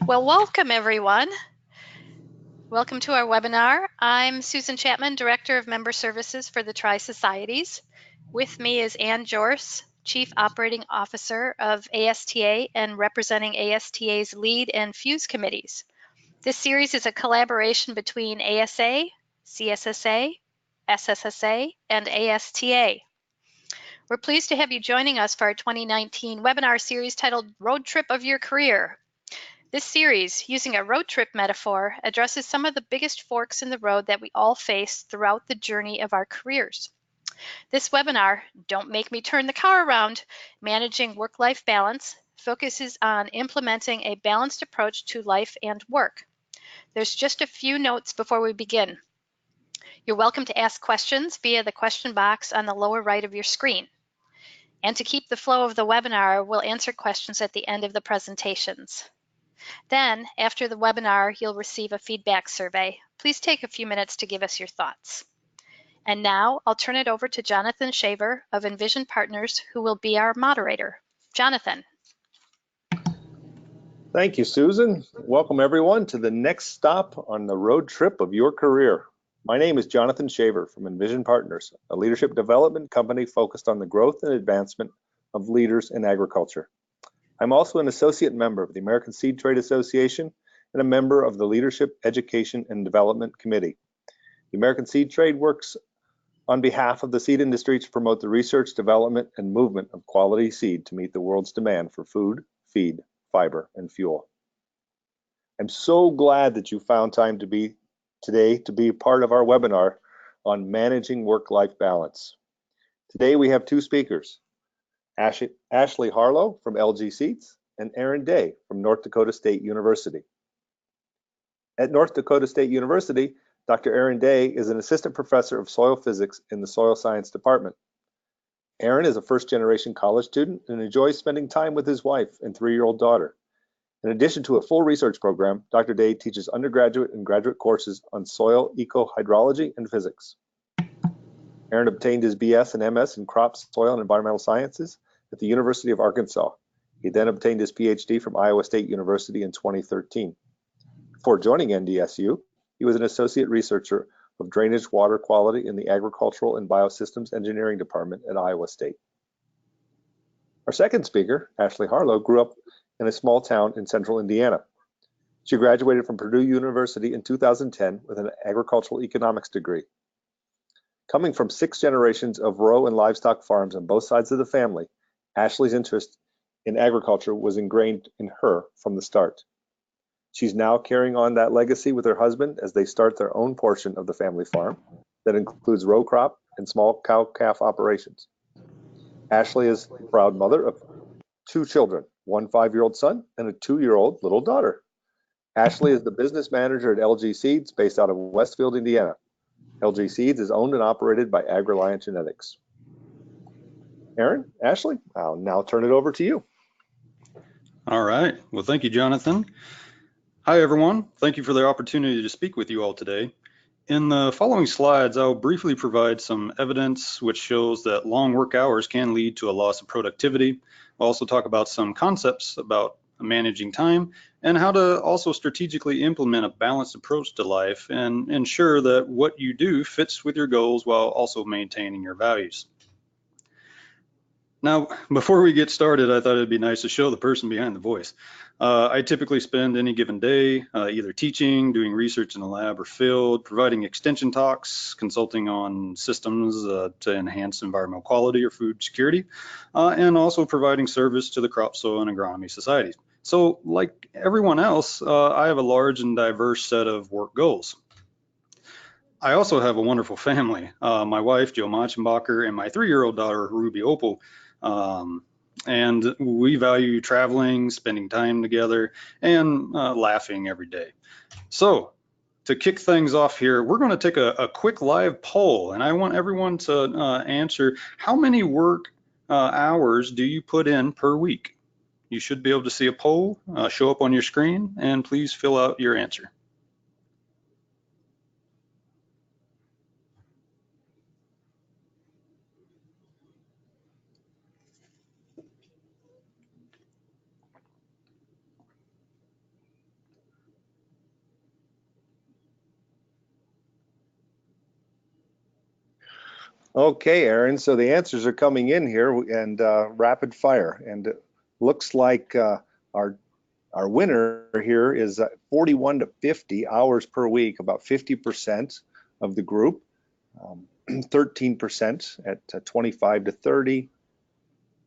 Well, welcome everyone. Welcome to our webinar. I'm Susan Chapman, Director of Member Services for the Tri-Societies. With me is Ann Jorce, Chief Operating Officer of ASTA and representing ASTA's lead and fuse committees. This series is a collaboration between ASA, CSSA, SSSA, and ASTA. We're pleased to have you joining us for our 2019 webinar series titled Road Trip of Your Career. This series, using a road trip metaphor, addresses some of the biggest forks in the road that we all face throughout the journey of our careers. This webinar, Don't Make Me Turn the Car Around, Managing Work-Life Balance, focuses on implementing a balanced approach to life and work. There's just a few notes before we begin. You're welcome to ask questions via the question box on the lower right of your screen. And to keep the flow of the webinar, we'll answer questions at the end of the presentations. Then, after the webinar, you'll receive a feedback survey. Please take a few minutes to give us your thoughts. And now, I'll turn it over to Jonathan Shaver of Envision Partners, who will be our moderator. Jonathan. Thank you, Susan. Welcome, everyone, to the next stop on the road trip of your career. My name is Jonathan Shaver from Envision Partners, a leadership development company focused on the growth and advancement of leaders in agriculture. I'm also an associate member of the American Seed Trade Association and a member of the Leadership, Education, and Development Committee. The American Seed Trade works on behalf of the seed industry to promote the research, development, and movement of quality seed to meet the world's demand for food, feed, fiber, and fuel. I'm so glad that you found time today to be part of our webinar on managing work-life balance. Today we have two speakers. Ashley Harlow from LG Seeds and Daigh from North Dakota State University. At North Dakota State University, Dr. Daigh is an assistant professor of soil physics in the soil science department. Aaron is a first-generation college student and enjoys spending time with his wife and 3-year-old daughter. In addition to a full research program, Dr. Daigh teaches undergraduate and graduate courses on soil ecohydrology and physics. Aaron obtained his BS and MS in crop, soil, and environmental sciences at the University of Arkansas. He then obtained his PhD from Iowa State University in 2013. Before joining NDSU, he was an associate researcher of drainage water quality in the Agricultural and Biosystems Engineering Department at Iowa State. Our second speaker, Ashley Harlow, grew up in a small town in central Indiana. She graduated from Purdue University in 2010 with an agricultural economics degree. Coming from 6 generations of row and livestock farms on both sides of the family, Ashley's interest in agriculture was ingrained in her from the start. She's now carrying on that legacy with her husband as they start their own portion of the family farm that includes row crop and small cow-calf operations. Ashley is the proud mother of 2 children, one 5-year-old son and a 2-year-old little daughter. Ashley is the business manager at LG Seeds based out of Westfield, Indiana. LG Seeds is owned and operated by AgReliant Genetics. Aaron, Ashley, I'll now turn it over to you. All right. Well, thank you, Jonathan. Hi, everyone. Thank you for the opportunity to speak with you all today. In the following slides, I'll briefly provide some evidence which shows that long work hours can lead to a loss of productivity. I'll also talk about some concepts about managing time and how to also strategically implement a balanced approach to life and ensure that what you do fits with your goals while also maintaining your values. Now, before we get started, I thought it'd be nice to show the person behind the voice. I typically spend any given day either teaching, doing research in the lab or field, providing extension talks, consulting on systems to enhance environmental quality or food security, and also providing service to the crop, soil, and agronomy societies. So like everyone else, I have a large and diverse set of work goals. I also have a wonderful family. My wife, Jill Machenbacher, and my 3-year-old daughter, Ruby Opal. And we value traveling, spending time together, and laughing every day. So to kick things off here, we're going to take a quick live poll, and I want everyone to answer how many work hours do you put in per week? You should be able to see a poll show up on your screen, and please fill out your answer. Okay, Aaron, so the answers are coming in here and rapid fire. And it looks like our winner here is 41 to 50 hours per week, about 50% of the group, 13% at 25 to 30,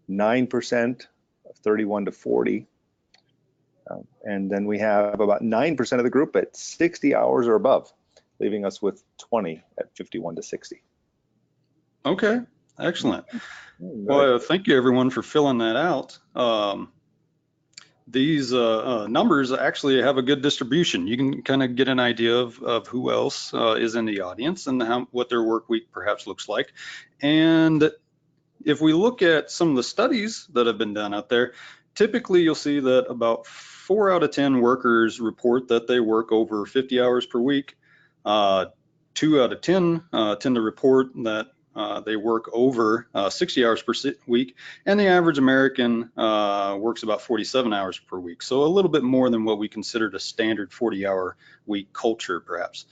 9% of 31 to 40. And then we have about 9% of the group at 60 hours or above, leaving us with 20 at 51 to 60. Okay, excellent. Right. Well, thank you everyone for filling that out. These numbers actually have a good distribution. You can kind of get an idea of who else is in the audience and what their work week perhaps looks like. And if we look at some of the studies that have been done out there, typically you'll see that about 4 out of 10 workers report that they work over 50 hours per week. 2 out of 10 tend to report that they work over 60 hours per week, and the average American works about 47 hours per week. So a little bit more than what we considered a standard 40-hour week culture, perhaps.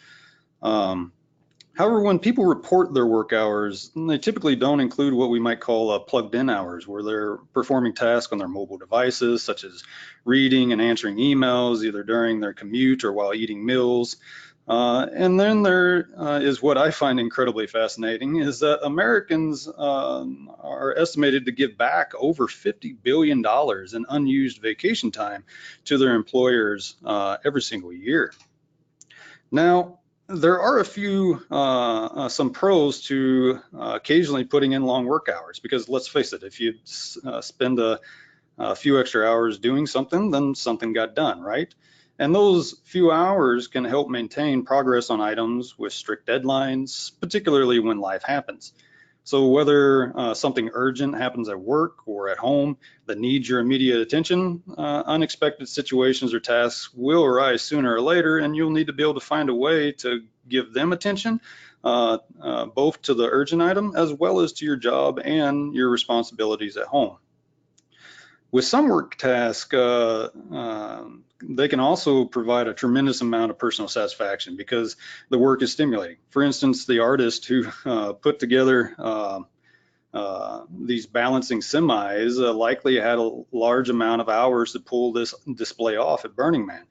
However, when people report their work hours, they typically don't include what we might call plugged-in hours, where they're performing tasks on their mobile devices, such as reading and answering emails, either during their commute or while eating meals. And then there is what I find incredibly fascinating, is that Americans are estimated to give back over $50 billion in unused vacation time to their employers every single year. Now, there are some pros to occasionally putting in long work hours, because let's face it, if you spend a few extra hours doing something, then something got done, right? And those few hours can help maintain progress on items with strict deadlines, particularly when life happens. So whether something urgent happens at work or at home that needs your immediate attention, unexpected situations or tasks will arise sooner or later, and you'll need to be able to find a way to give them attention, both to the urgent item as well as to your job and your responsibilities at home. With some work tasks, they can also provide a tremendous amount of personal satisfaction because the work is stimulating. For instance, the artist who put together these balancing semis likely had a large amount of hours to pull this display off at Burning Man.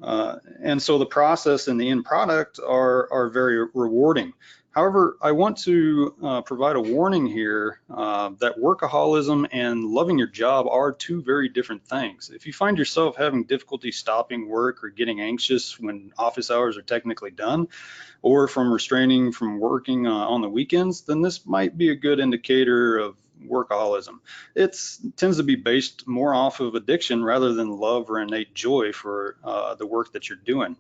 And so the process and the end product are very rewarding. However, I want to provide a warning here that workaholism and loving your job are two very different things. If you find yourself having difficulty stopping work or getting anxious when office hours are technically done, or from restraining from working on the weekends, then this might be a good indicator of workaholism. It tends to be based more off of addiction rather than love or innate joy for the work that you're doing.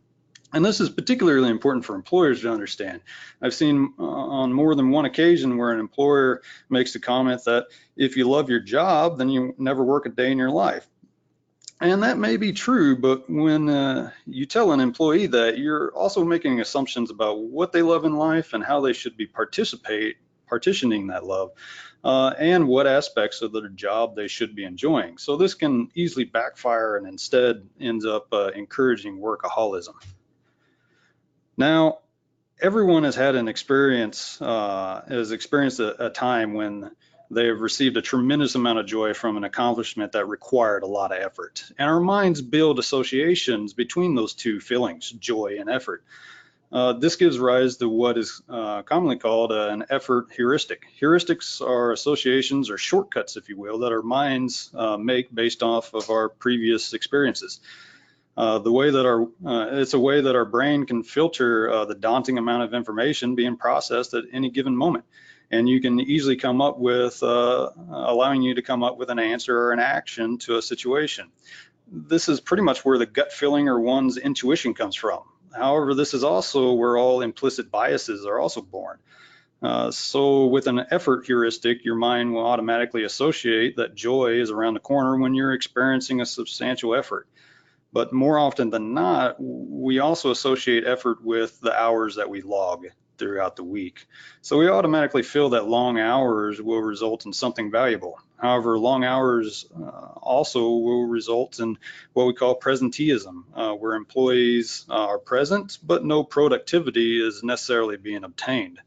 And this is particularly important for employers to understand. I've seen on more than one occasion where an employer makes the comment that if you love your job, then you never work a day in your life. And that may be true, but when you tell an employee that, you're also making assumptions about what they love in life and how they should be partitioning that love, and what aspects of their job they should be enjoying. So this can easily backfire and instead ends up encouraging workaholism. Now, everyone has had an experience, has experienced a time when they have received a tremendous amount of joy from an accomplishment that required a lot of effort. And our minds build associations between those two feelings, joy and effort. This gives rise to what is commonly called an effort heuristic. Heuristics are associations or shortcuts, if you will, that our minds make based off of our previous experiences. It's a way that our brain can filter the daunting amount of information being processed at any given moment. And you can easily come up with, allowing you to come up with an answer or an action to a situation. This is pretty much where the gut feeling or one's intuition comes from. However, this is also where all implicit biases are also born. So with an effort heuristic, your mind will automatically associate that joy is around the corner when you're experiencing a substantial effort. But more often than not, we also associate effort with the hours that we log throughout the week. So we automatically feel that long hours will result in something valuable. However, long hours also will result in what we call presenteeism, where employees are present, but no productivity is necessarily being obtained.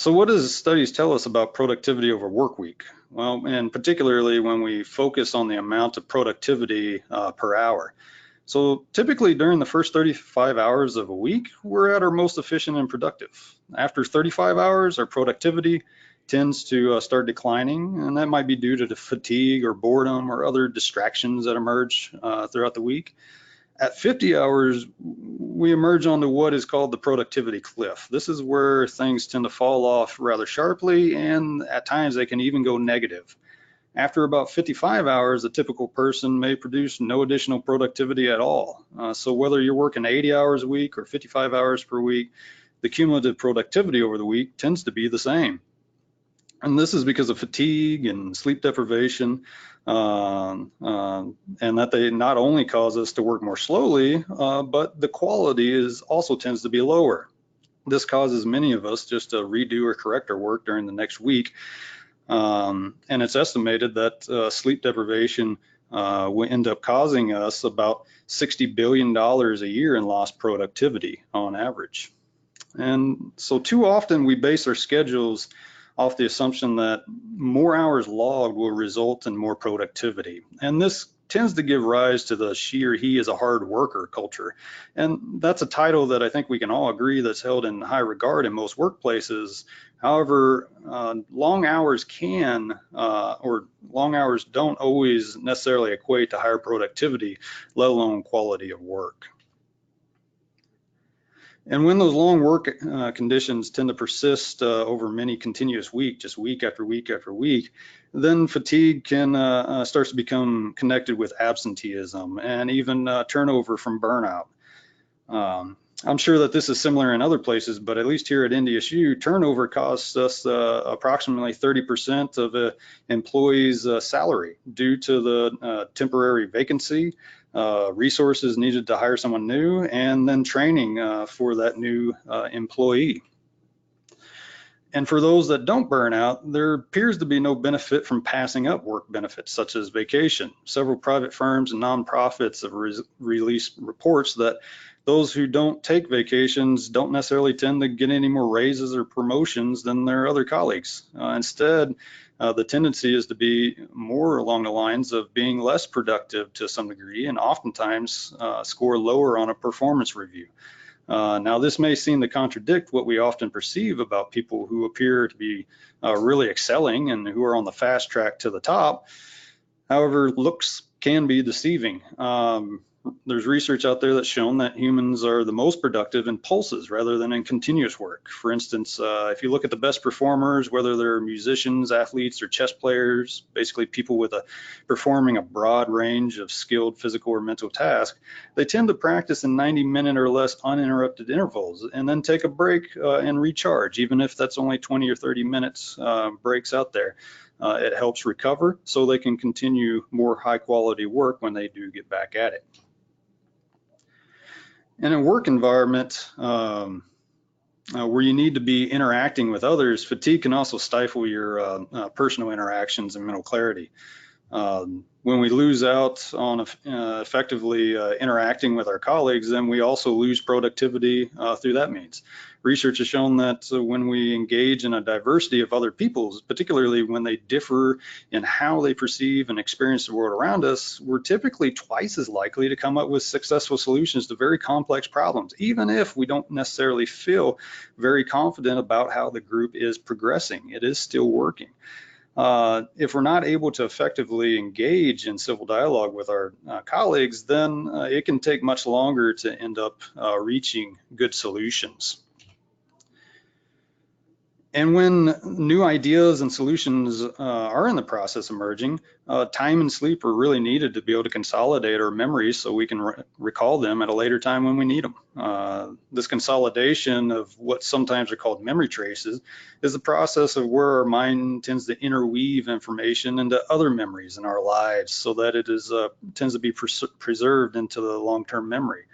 So what does studies tell us about productivity over work week? Well, and particularly when we focus on the amount of productivity per hour. So typically during the first 35 hours of a week, we're at our most efficient and productive. After 35 hours, our productivity tends to start declining, and that might be due to the fatigue or boredom or other distractions that emerge throughout the week. At 50 hours, we emerge onto what is called the productivity cliff. This is where things tend to fall off rather sharply, and at times they can even go negative. After about 55 hours, a typical person may produce no additional productivity at all. So whether you're working 80 hours a week or 55 hours per week, the cumulative productivity over the week tends to be the same. And this is because of fatigue and sleep deprivation, and that they not only cause us to work more slowly, but the quality also tends to be lower. This causes many of us just to redo or correct our work during the next week. And it's estimated that sleep deprivation will end up causing us about $60 billion a year in lost productivity on average. And so too often we base our schedules off the assumption that more hours logged will result in more productivity. And this tends to give rise to the she or he is a hard worker culture. And that's a title that I think we can all agree that's held in high regard in most workplaces. However, long hours don't always necessarily equate to higher productivity, let alone quality of work. And when those long work conditions tend to persist over many continuous weeks, just week after week after week, then fatigue can starts to become connected with absenteeism and even turnover from burnout. I'm sure that this is similar in other places, but at least here at NDSU, turnover costs us approximately 30% of an employee's salary due to the temporary vacancy, resources needed to hire someone new, and then training for that new employee. And for those that don't burn out, there appears to be no benefit from passing up work benefits such as vacation. Several private firms and nonprofits have released reports that those who don't take vacations don't necessarily tend to get any more raises or promotions than their other colleagues. Instead, the tendency is to be more along the lines of being less productive to some degree, and oftentimes score lower on a performance review. Now, this may seem to contradict what we often perceive about people who appear to be really excelling and who are on the fast track to the top. However, looks can be deceiving. There's research out there that's shown that humans are the most productive in pulses rather than in continuous work. For instance, if you look at the best performers, whether they're musicians, athletes, or chess players, basically people performing a broad range of skilled physical or mental tasks, they tend to practice in 90-minute or less uninterrupted intervals and then take a break and recharge, even if that's only 20 or 30 minutes breaks out there. It helps recover so they can continue more high quality work when they do get back at it. In a work environment where you need to be interacting with others, fatigue can also stifle your personal interactions and mental clarity. When we lose out on effectively interacting with our colleagues, then we also lose productivity through that means. Research has shown that when we engage in a diversity of other peoples, particularly when they differ in how they perceive and experience the world around us, we're typically twice as likely to come up with successful solutions to very complex problems, even if we don't necessarily feel very confident about how the group is progressing. It is still working. If we're not able to effectively engage in civil dialogue with our colleagues, then it can take much longer to end up reaching good solutions. And when new ideas and solutions are in the process emerging, time and sleep are really needed to be able to consolidate our memories so we can recall them at a later time when we need them. This consolidation of what sometimes are called memory traces is the process of where our mind tends to interweave information into other memories in our lives so that it tends to be preserved into the long-term memory.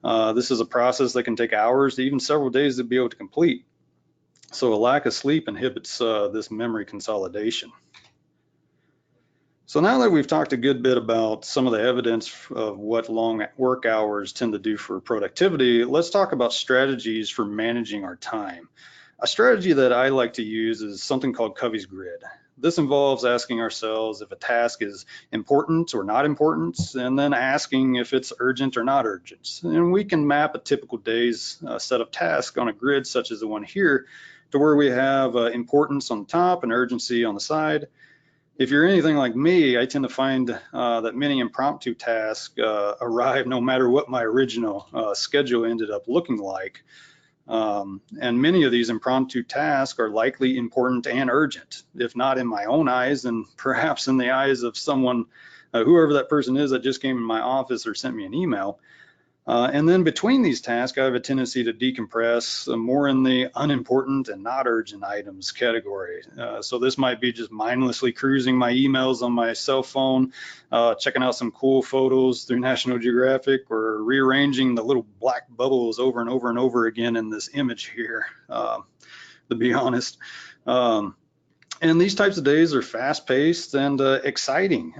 This is a process that can take hours to even several days to be able to complete. So a lack of sleep inhibits this memory consolidation. So now that we've talked a good bit about some of the evidence of what long work hours tend to do for productivity, let's talk about strategies for managing our time. A strategy that I like to use is something called Covey's grid. This involves asking ourselves if a task is important or not important, and then asking if it's urgent or not urgent. And we can map a typical day's set of tasks on a grid such as the one here to where we have importance on the top and urgency on the side. If you're anything like me, I tend to find that many impromptu tasks arrive no matter what my original schedule ended up looking like. And many of these impromptu tasks are likely important and urgent, if not in my own eyes, and perhaps in the eyes of someone, whoever that person is that just came in my office or sent me an email. And then between these tasks, I have a tendency to decompress more in the unimportant and not urgent items category. So this might be just mindlessly cruising my emails on my cell phone, checking out some cool photos through National Geographic, or rearranging the little black bubbles over and over and over again in this image here, to be honest. And these types of days are fast-paced and exciting,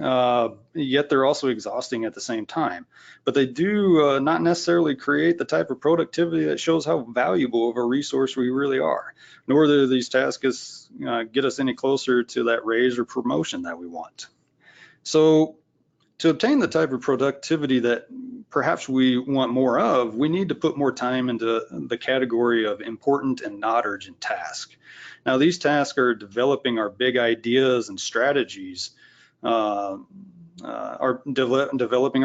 yet they're also exhausting at the same time. But they do not necessarily create the type of productivity that shows how valuable of a resource we really are, nor do these tasks get us any closer to that raise or promotion that we want. So to obtain the type of productivity that perhaps we want more of, we need to put more time into the category of important and not urgent tasks. Now, these tasks are developing our big ideas and strategies, developing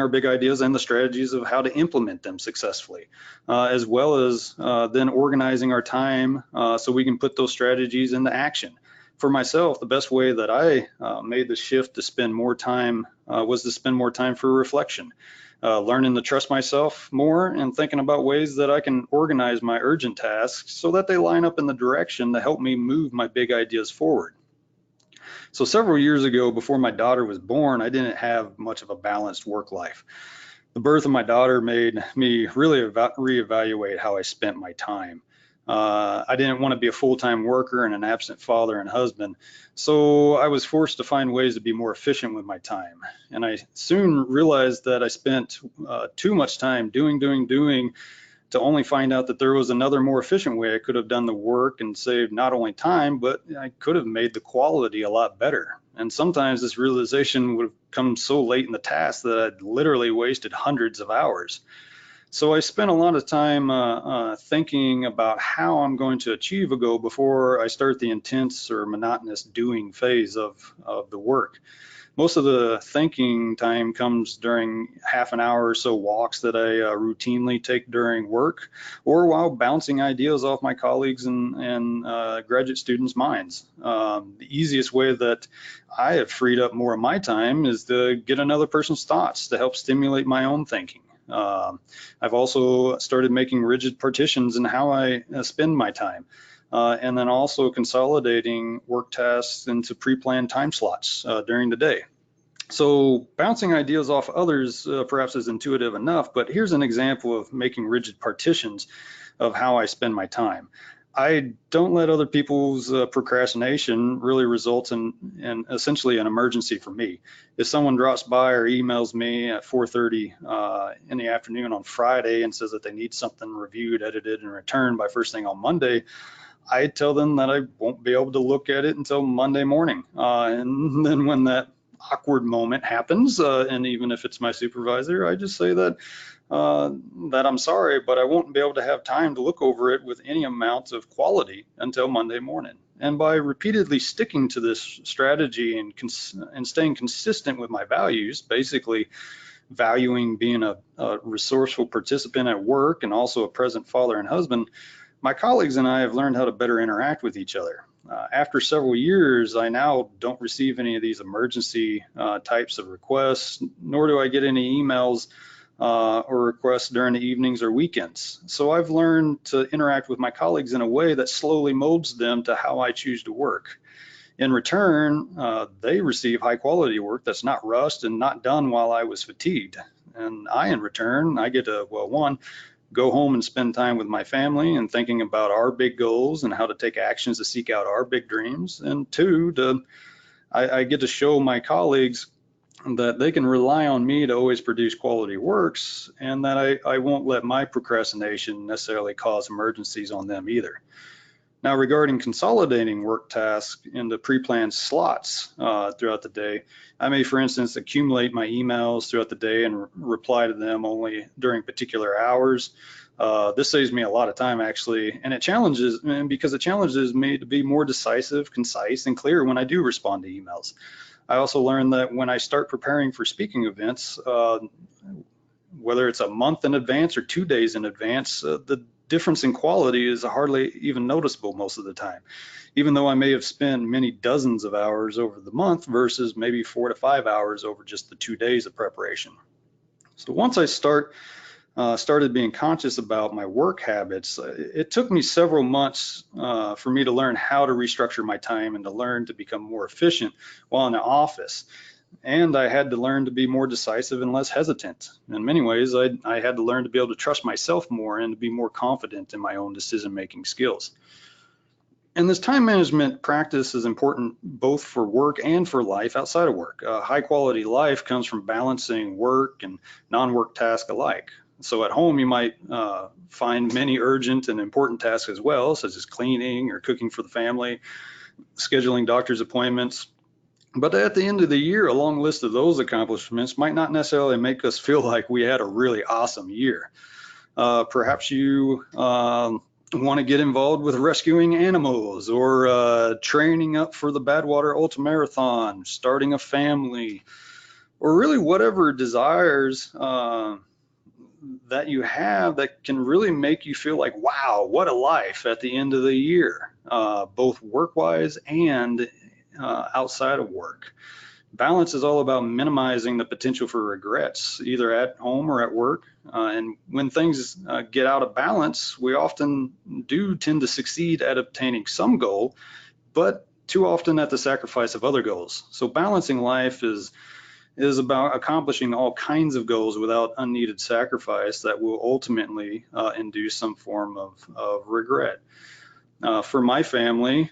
our big ideas and the strategies of how to implement them successfully, as well as then organizing our time so we can put those strategies into action. For myself, the best way that I made the shift to spend more time was to spend more time for reflection, learning to trust myself more and thinking about ways that I can organize my urgent tasks so that they line up in the direction to help me move my big ideas forward. So several years ago, before my daughter was born, I didn't have much of a balanced work life. The birth of my daughter made me really reevaluate how I spent my time. I didn't want to be a full-time worker and an absent father and husband, so I was forced to find ways to be more efficient with my time. And I soon realized that I spent too much time doing, to only find out that there was another more efficient way I could have done the work and saved not only time, but I could have made the quality a lot better. And sometimes this realization would have come so late in the task that I'd literally wasted hundreds of hours. So I spent a lot of time thinking about how I'm going to achieve a goal before I start the intense or monotonous doing phase of the work. Most of the thinking time comes during half an hour or so walks that I routinely take during work, or while bouncing ideas off my colleagues and graduate students' minds. The easiest way that I have freed up more of my time is to get another person's thoughts to help stimulate my own thinking. I've also started making rigid partitions in how I spend my time. And then also consolidating work tasks into pre-planned time slots during the day. So bouncing ideas off others perhaps is intuitive enough, but here's an example of making rigid partitions of how I spend my time. I don't let other people's procrastination really result in essentially an emergency for me. If someone drops by or emails me at 4:30 in the afternoon on Friday and says that they need something reviewed, edited, and returned by first thing on Monday, I tell them that I won't be able to look at it until Monday morning. And then when that awkward moment happens, and even if it's my supervisor, I just say that I'm sorry, but I won't be able to have time to look over it with any amount of quality until Monday morning. And by repeatedly sticking to this strategy and staying consistent with my values, basically valuing being a resourceful participant at work and also a present father and husband, my colleagues and I have learned how to better interact with each other. After several years, I now don't receive any of these emergency types of requests, nor do I get any emails or requests during the evenings or weekends. So I've learned to interact with my colleagues in a way that slowly molds them to how I choose to work. In return, they receive high quality work that's not rushed and not done while I was fatigued. And in return, I get to, well, one, go home and spend time with my family and thinking about our big goals and how to take actions to seek out our big dreams. And two, I get to show my colleagues that they can rely on me to always produce quality works, and that I won't let my procrastination necessarily cause emergencies on them either. Now, regarding consolidating work tasks into pre-planned slots throughout the day, I may, for instance, accumulate my emails throughout the day and reply to them only during particular hours. This saves me a lot of time, actually, and because it challenges me to be more decisive, concise, and clear when I do respond to emails. I also learned that when I start preparing for speaking events, whether it's a month in advance or 2 days in advance, the difference in quality is hardly even noticeable most of the time, even though I may have spent many dozens of hours over the month versus maybe 4 to 5 hours over just the 2 days of preparation. So once I started being conscious about my work habits, it took me several months for me to learn how to restructure my time and to learn to become more efficient while in the office. And I had to learn to be more decisive and less hesitant. In many ways, I had to learn to be able to trust myself more and to be more confident in my own decision-making skills. And this time management practice is important both for work and for life outside of work. High quality life comes from balancing work and non-work tasks alike. So at home, you might find many urgent and important tasks as well, such as cleaning or cooking for the family, scheduling doctor's appointments. But at the end of the year, a long list of those accomplishments might not necessarily make us feel like we had a really awesome year. Perhaps you want to get involved with rescuing animals or training up for the Badwater Ultramarathon, starting a family, or really whatever desires that you have that can really make you feel like, wow, what a life at the end of the year, both work-wise and outside of work. Balance is all about minimizing the potential for regrets, either at home or at work. And when things get out of balance, we often do tend to succeed at obtaining some goal, but too often at the sacrifice of other goals. So balancing life is about accomplishing all kinds of goals without unneeded sacrifice that will ultimately induce some form of regret. For my family,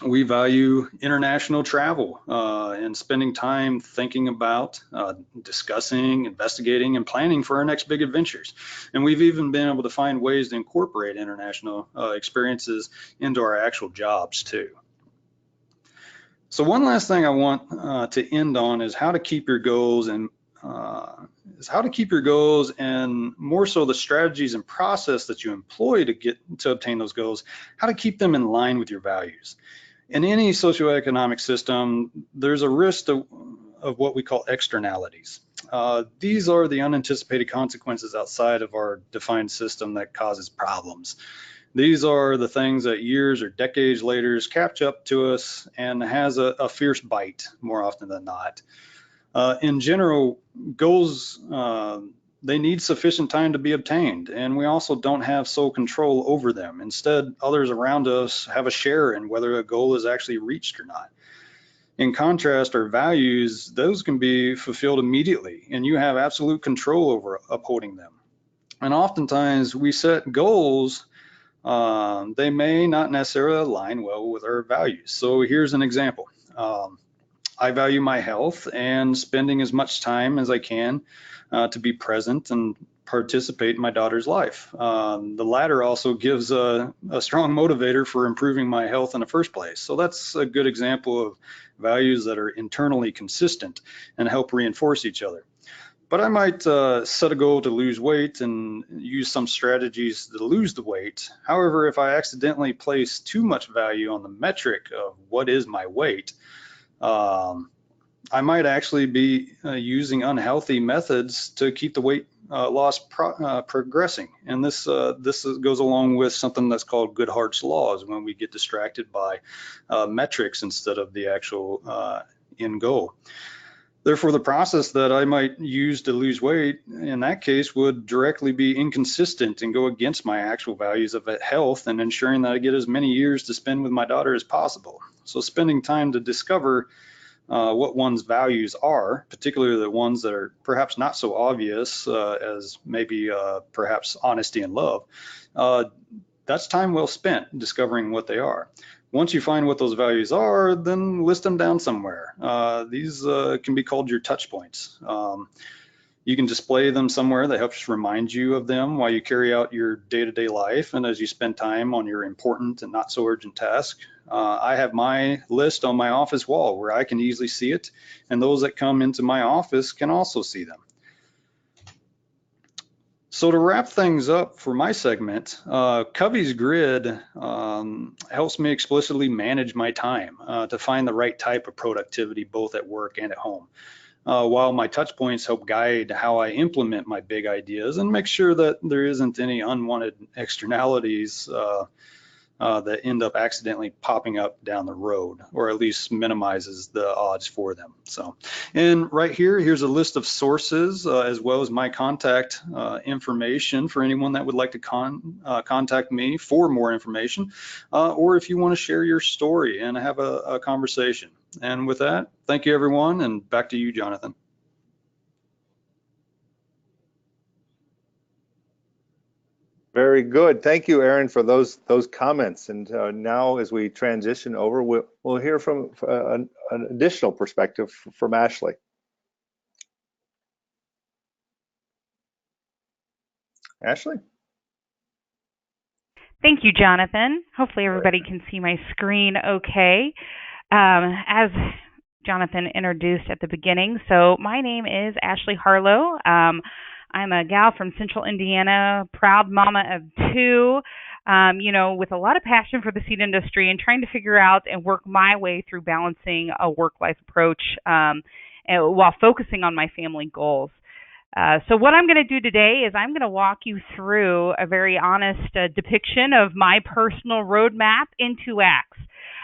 we value international travel and spending time thinking about, discussing, investigating, and planning for our next big adventures. And we've even been able to find ways to incorporate international experiences into our actual jobs too. So one last thing I want to end on is how to keep your goals and more so the strategies and process that you employ to obtain those goals, how to keep them in line with your values. In any socioeconomic system, there's a risk of what we call externalities. These are the unanticipated consequences outside of our defined system that causes problems. These are the things that years or decades later catch up to us and has a fierce bite more often than not. In general, goals, they need sufficient time to be obtained, and we also don't have sole control over them. Instead, others around us have a share in whether a goal is actually reached or not. In contrast, our values, those can be fulfilled immediately, and you have absolute control over upholding them. And oftentimes, we set goals, they may not necessarily align well with our values. So here's an example. I value my health and spending as much time as I can to be present and participate in my daughter's life. The latter also gives a strong motivator for improving my health in the first place. So that's a good example of values that are internally consistent and help reinforce each other. But I might set a goal to lose weight and use some strategies to lose the weight. However, if I accidentally place too much value on the metric of what is my weight, I might actually be using unhealthy methods to keep the weight loss progressing. And this goes along with something that's called Goodhart's laws, when we get distracted by metrics instead of the actual end goal. Therefore, the process that I might use to lose weight in that case would directly be inconsistent and go against my actual values of health and ensuring that I get as many years to spend with my daughter as possible. So spending time to discover what one's values are, particularly the ones that are perhaps not so obvious as maybe perhaps honesty and love, that's time well spent discovering what they are. Once you find what those values are, then list them down somewhere. These can be called your touch points. You can display them somewhere that helps remind you of them while you carry out your day-to-day life and as you spend time on your important and not so urgent tasks. I have my list on my office wall where I can easily see it, and those that come into my office can also see them. So to wrap things up for my segment, Covey's grid helps me explicitly manage my time to find the right type of productivity both at work and at home. While my touch points help guide how I implement my big ideas and make sure that there isn't any unwanted externalities that end up accidentally popping up down the road, or at least minimizes the odds for them. So, and right here, here's a list of sources as well as my contact information for anyone that would like to contact me for more information, or if you want to share your story and have a conversation. And with that, thank you everyone, and back to you, Jonathan. Very good. Thank you, Aaron, for those comments. And now, as we transition over, we'll hear from an additional perspective from Ashley. Ashley? Thank you, Jonathan. Hopefully everybody can see my screen okay. As Jonathan introduced at the beginning, so my name is Ashley Harlow. I'm a gal from Central Indiana, proud mama of two, with a lot of passion for the seed industry and trying to figure out and work my way through balancing a work-life approach while focusing on my family goals. So what I'm going to do today is I'm going to walk you through a very honest depiction of my personal roadmap in 2 acts.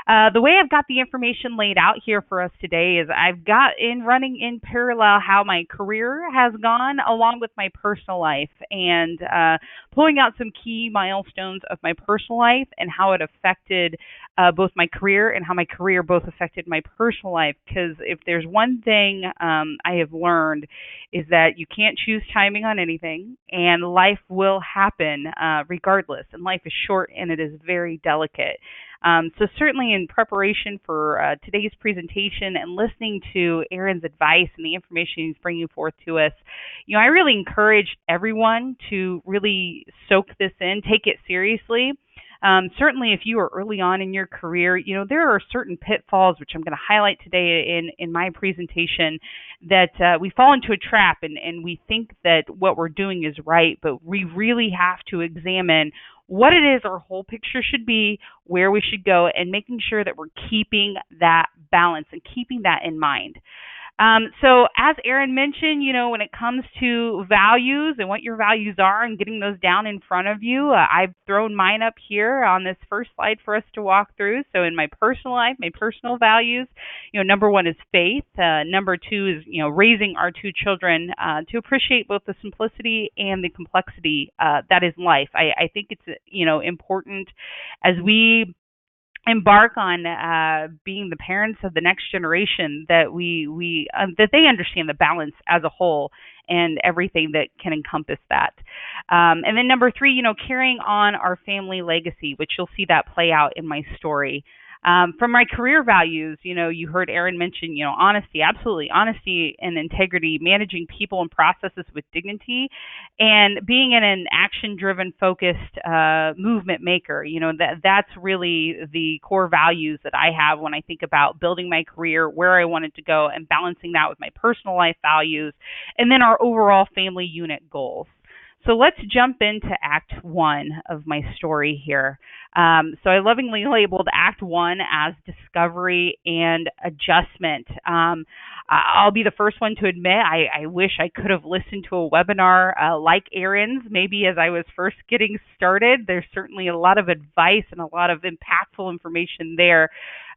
The way I've got the information laid out here for us today is I've got running in parallel how my career has gone along with my personal life, and pulling out some key milestones of my personal life and how it affected both my career and how my career both affected my personal life. Because if there's one thing I have learned is that you can't choose timing on anything, and life will happen regardless. And life is short and it is very delicate. So certainly in preparation for today's presentation and listening to Aaron's advice and the information he's bringing forth to us, I really encourage everyone to really soak this in, take it seriously. Certainly if you are early on in your career, there are certain pitfalls, which I'm going to highlight today in my presentation, that we fall into a trap and we think that what we're doing is right, but we really have to examine what it is our whole picture should be, where we should go, and making sure that we're keeping that balance and keeping that in mind. So as Aaron mentioned, when it comes to values and what your values are and getting those down in front of you, I've thrown mine up here on this first slide for us to walk through. So in my personal life, my personal values, number 1 is faith. Number 2 is, raising our 2 children to appreciate both the simplicity and the complexity that is life. I think it's, important as we embark on being the parents of the next generation, that that they understand the balance as a whole and everything that can encompass that. And then number 3, carrying on our family legacy, which you'll see that play out in my story. From my career values, you heard Aaron mention, honesty, absolutely, honesty and integrity, managing people and processes with dignity, and being an action-driven, focused movement maker. That's really the core values that I have when I think about building my career, where I wanted to go, and balancing that with my personal life values, and then our overall family unit goals. So let's jump into Act 1 of my story here. So I lovingly labeled Act 1 as discovery and adjustment. I'll be the first one to admit I wish I could have listened to a webinar like Aaron's, maybe as I was first getting started. There's certainly a lot of advice and a lot of impactful information there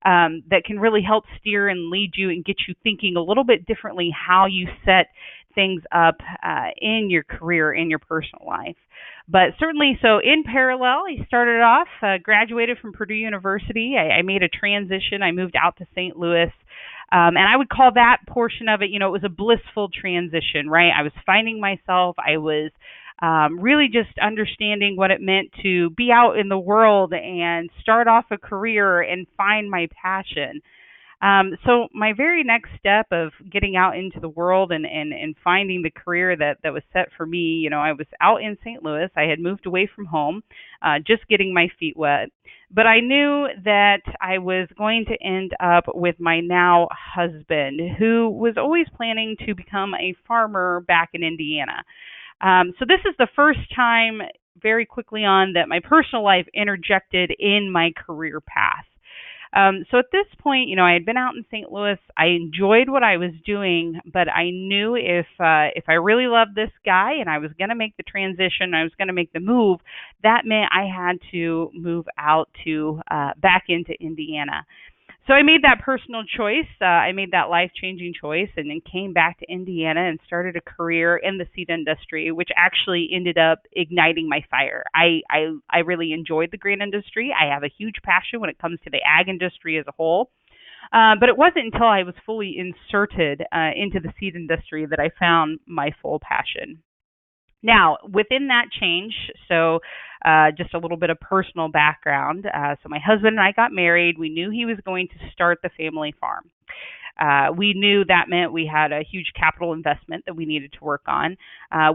that can really help steer and lead you and get you thinking a little bit differently how you set things up in your career, in your personal life. But certainly, so in parallel, I started off, graduated from Purdue University. I made a transition. I moved out to St. Louis. And I would call that portion of it, it was a blissful transition, right? I was finding myself. I was really just understanding what it meant to be out in the world and start off a career and find my passion. So my very next step of getting out into the world and finding the career that was set for me, I was out in St. Louis. I had moved away from home, just getting my feet wet. But I knew that I was going to end up with my now husband, who was always planning to become a farmer back in Indiana. So this is the first time very quickly on that my personal life interjected in my career path. So at this point, I had been out in St. Louis. I enjoyed what I was doing, but I knew if I really loved this guy and I was going to make the transition, I was going to make the move, that meant I had to move out to back into Indiana. So I made that personal choice. I made that life-changing choice, and then came back to Indiana and started a career in the seed industry, which actually ended up igniting my fire. I really enjoyed the grain industry. I have a huge passion when it comes to the ag industry as a whole. But it wasn't until I was fully inserted into the seed industry that I found my full passion. Now, within that change, so just a little bit of personal background. So my husband and I got married. We knew he was going to start the family farm. We knew that meant we had a huge capital investment that we needed to work on,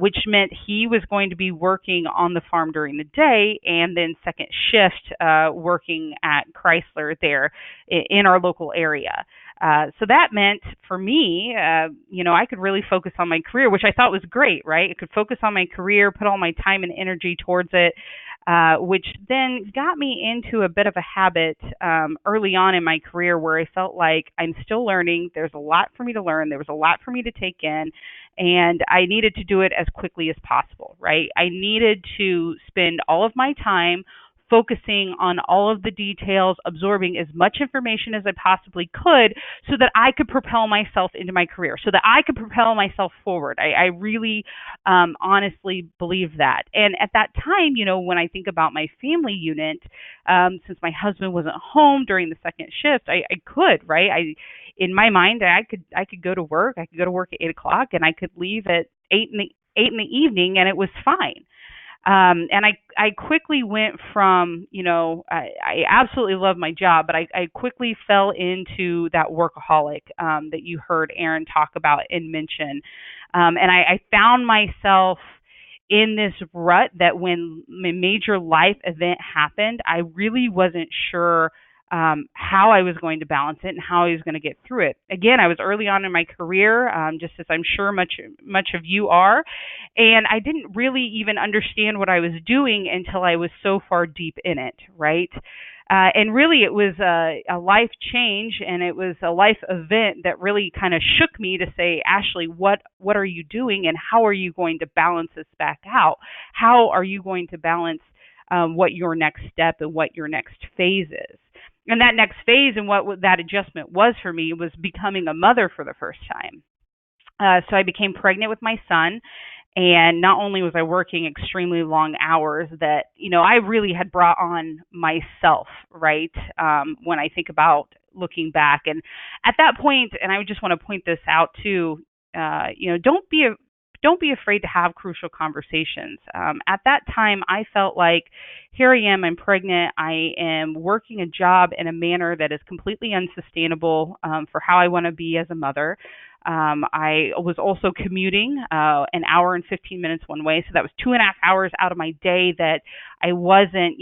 which meant he was going to be working on the farm during the day and then second shift working at Chrysler there in our local area. So that meant for me, I could really focus on my career, which I thought was great, right? I could focus on my career, put all my time and energy towards it, which then got me into a bit of a habit early on in my career where I felt like I'm still learning. There's a lot for me to learn. There was a lot for me to take in, and I needed to do it as quickly as possible, right? I needed to spend all of my time focusing on all of the details, absorbing as much information as I possibly could so that I could propel myself into my career, so that I could propel myself forward. I really honestly believe that. And at that time, when I think about my family unit, since my husband wasn't home during the second shift, I could, right? In my mind, I could go to work. I could go to work at 8 o'clock, and I could leave at eight in the evening, and it was fine. And I quickly went from, I absolutely love my job, but I quickly fell into that workaholic that you heard Aaron talk about and mention. And I found myself in this rut that when a major life event happened, I really wasn't sure how I was going to balance it and how I was going to get through it. Again, I was early on in my career, just as I'm sure much of you are, and I didn't really even understand what I was doing until I was so far deep in it, right? And really, it was a life change, and it was a life event that really kind of shook me to say, Ashley, what are you doing, and how are you going to balance this back out? How are you going to balance what your next step and what your next phase is? And that next phase and what that adjustment was for me was becoming a mother for the first time. So I became pregnant with my son. And not only was I working extremely long hours that, I really had brought on myself, right? When I think about looking back. And at that point, and I just want to point this out too, don't be afraid to have crucial conversations. At that time, I felt like here I am, I'm pregnant, I am working a job in a manner that is completely unsustainable for how I want to be as a mother. I was also commuting an hour and 15 minutes one way, so that was 2.5 hours out of my day that I wasn't,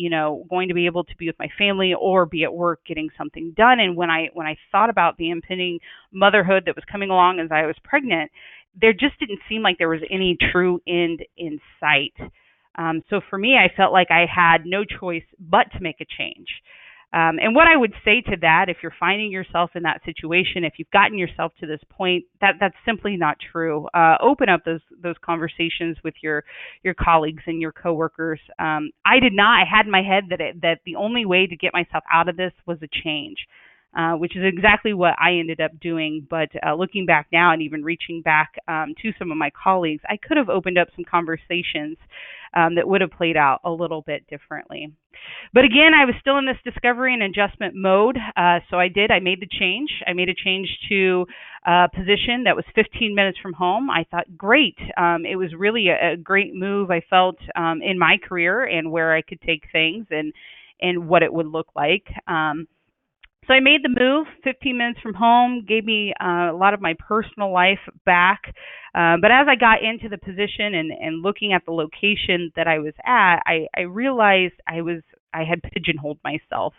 going to be able to be with my family or be at work getting something done. And when I thought about the impending motherhood that was coming along as I was pregnant, there just didn't seem like there was any true end in sight. So for me, I felt like I had no choice but to make a change. And what I would say to that, if you're finding yourself in that situation, if you've gotten yourself to this point, that's simply not true. Open up those conversations with your colleagues and your coworkers. I did not. I had in my head that the only way to get myself out of this was a change. Which is exactly what I ended up doing. But looking back now and even reaching back to some of my colleagues, I could have opened up some conversations that would have played out a little bit differently. But again, I was still in this discovery and adjustment mode. So I made the change. I made a change to a position that was 15 minutes from home. I thought, great. It was really a great move, I felt, in my career and where I could take things and what it would look like. So I made the move, 15 minutes from home, gave me a lot of my personal life back. But as I got into the position and looking at the location that I was at, I realized I had pigeonholed myself.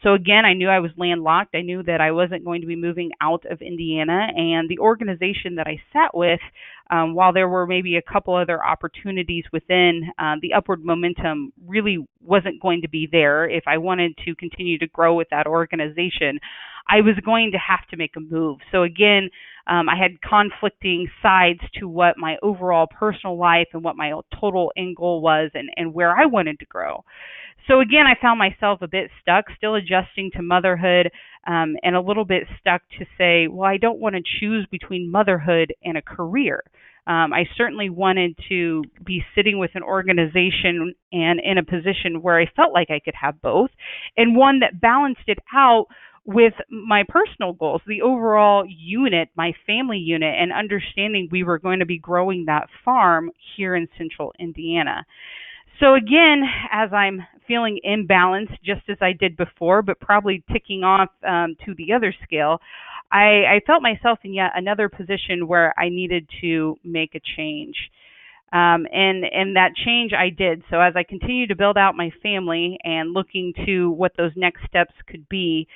So again, I knew I was landlocked. I knew that I wasn't going to be moving out of Indiana, and the organization that I sat with, while there were maybe a couple other opportunities within, the upward momentum really wasn't going to be there. If I wanted to continue to grow with that organization, I was going to have to make a move. So again, I had conflicting sides to what my overall personal life and what my total end goal was, and where I wanted to grow. So again, I found myself a bit stuck, still adjusting to motherhood, and a little bit stuck to say, well, I don't want to choose between motherhood and a career. I certainly wanted to be sitting with an organization and in a position where I felt like I could have both, and one that balanced it out with my personal goals, the overall unit, my family unit, and understanding we were going to be growing that farm here in central Indiana. So again, as I'm feeling imbalanced, just as I did before, but probably ticking off to the other scale, I felt myself in yet another position where I needed to make a change. And that change I did. So as I continued to build out my family and looking to what those next steps could be,